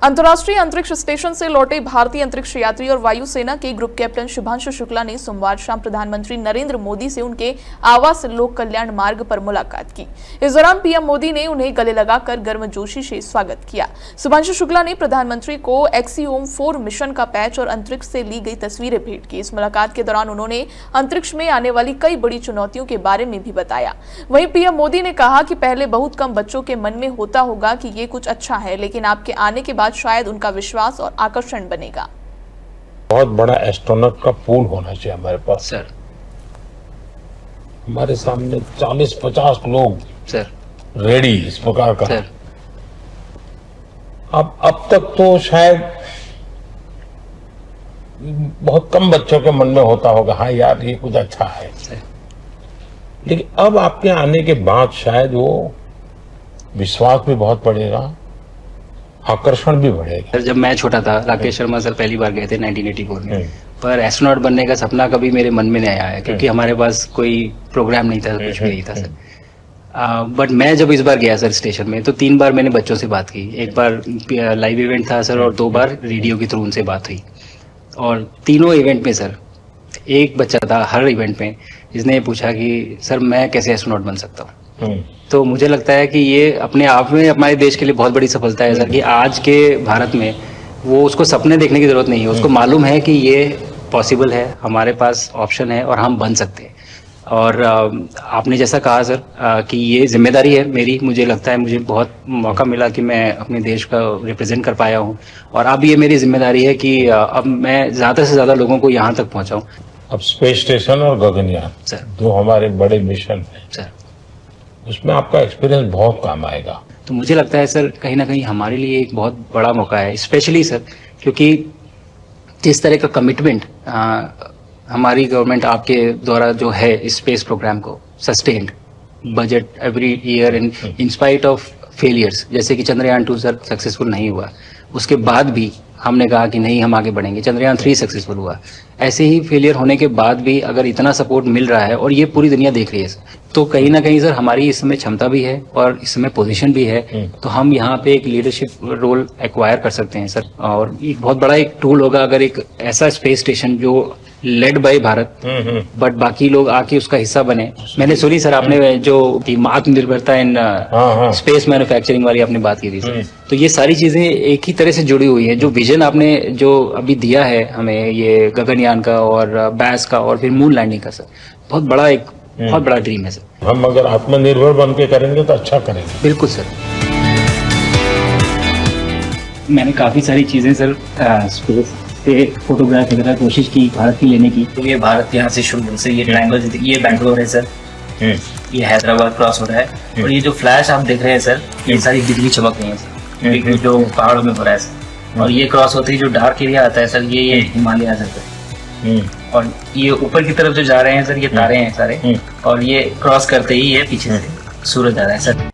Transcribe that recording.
अंतर्राष्ट्रीय अंतरिक्ष स्टेशन से लौटे भारतीय अंतरिक्ष यात्री और वायुसेना के ग्रुप कैप्टन शुभांशु शुक्ला ने सोमवार शाम प्रधानमंत्री नरेंद्र मोदी से उनके आवास लोक कल्याण मार्ग पर मुलाकात की। इस दौरान पीएम मोदी ने उन्हें गले लगाकर गर्मजोशी से स्वागत किया। शुभांशु शुक्ला ने प्रधानमंत्री को एक्सियोम 4 मिशन का पैच और अंतरिक्ष से ली गई तस्वीरें भेंट की। इस मुलाकात के दौरान उन्होंने अंतरिक्ष में आने वाली कई बड़ी चुनौतियों के बारे में भी बताया। वहीं पीएम मोदी ने कहा कि पहले बहुत कम बच्चों के मन में होता होगा कि ये कुछ अच्छा है, लेकिन आपके आने के बाद शायद उनका विश्वास और आकर्षण बनेगा। बहुत बड़ा एस्ट्रोनॉट का पूल होना चाहिए हमारे पास सर। हमारे सामने 40-50 लोग सर रेडी इस प्रकार का सर। अब तक तो शायद बहुत कम बच्चों के मन में होता होगा, हाँ यार ये कुछ अच्छा है, लेकिन अब आपके आने के बाद शायद वो विश्वास भी बहुत बढ़ेगा, आकर्षण भी बढ़ेगा। सर जब मैं छोटा था, राकेश शर्मा सर पहली बार गए थे 1984 में, पर एस्ट्रोनॉट बनने का सपना कभी मेरे मन में नहीं आया क्योंकि हमारे पास कोई प्रोग्राम नहीं था, कुछ भी नहीं था सर। बट मैं जब इस बार गया सर स्टेशन में, तो 3 बार मैंने बच्चों से बात की। एक बार लाइव इवेंट था सर और 2 बार रेडियो के थ्रू उनसे बात हुई। और तीनों इवेंट में सर एक बच्चा था हर इवेंट में जिसने पूछा कि सर मैं कैसे एस्ट्रोनॉट बन सकता हूँ। तो मुझे लगता है कि ये अपने आप में हमारे देश के लिए बहुत बड़ी सफलता है सर कि आज के भारत में वो उसको सपने देखने की जरूरत नहीं है, उसको मालूम है कि ये पॉसिबल है, हमारे पास ऑप्शन है और हम बन सकते हैं। और आपने जैसा कहा सर कि ये जिम्मेदारी है मेरी, मुझे लगता है मुझे बहुत मौका मिला कि मैं अपने देश का रिप्रेजेंट कर पाया हूँ और अब ये मेरी जिम्मेदारी है कि अब मैं ज़्यादा से ज़्यादा लोगों को यहाँ तक पहुँचाऊँ। अब स्पेस स्टेशन और गगनयान सर जो हमारे बड़े मिशन है सर, उसमें आपका एक्सपीरियंस बहुत काम आएगा। तो मुझे लगता है सर कहीं ना कहीं हमारे लिए एक बहुत बड़ा मौका है, स्पेशली सर क्योंकि जिस तरह का कमिटमेंट हमारी गवर्नमेंट आपके द्वारा जो है स्पेस प्रोग्राम को sustained budget every year in spite of failures, जैसे कि चंद्रयान 2 सर सक्सेसफुल नहीं हुआ, उसके बाद भी हमने कहा कि नहीं हम आगे बढ़ेंगे, चंद्रयान 3 सक्सेसफुल हुआ। ऐसे ही फेलियर होने के बाद भी अगर इतना सपोर्ट मिल रहा है और ये पूरी दुनिया देख रही है सर, तो कहीं ना कहीं सर हमारी इस समय क्षमता भी है और इस समय पोजीशन भी है, तो हम यहाँ पे एक लीडरशिप रोल एक्वायर कर सकते हैं सर। और एक बहुत बड़ा एक टूल होगा अगर एक ऐसा स्पेस स्टेशन जो लेड बाय भारत बट बाकी लोग आके उसका हिस्सा बने। मैंने सुनी सर आपने जो आत्मनिर्भरता इन स्पेस मैन्युफैक्चरिंग वाली आपने बात की थी सर, तो ये सारी चीजें एक ही तरह से जुड़ी हुई है। जो विजन आपने जो अभी दिया है हमें ये गगनयान का और बैस का और फिर मून लैंडिंग का सर, बहुत बड़ा ड्रीम है सर। हम अगर आत्मनिर्भर बन के करेंगे तो अच्छा करेंगे। बिल्कुल सर। मैंने काफी सारी चीजें सर स्पेस से फोटोग्राफ वगैरह कोशिश की भारत की लेने की। तो ये भारत यहाँ से शुरू से ये ट्रायंगल, ये बैंगलोर है सर, ये हैदराबाद क्रॉस हो रहा है और ये जो फ्लैश आप देख रहे हैं सर, ये सारी बिजली चमक रही है सर, जो पहाड़ों में हो रहा है सर। और ये क्रॉस होते ही जो डार्क एरिया आता है सर, ये हिमालय आ जाता है। और ये ऊपर की तरफ जो जा रहे हैं सर, ये तारे हैं सारे, और ये क्रॉस करते ही ये पीछे से सूरज आ रहा है सर।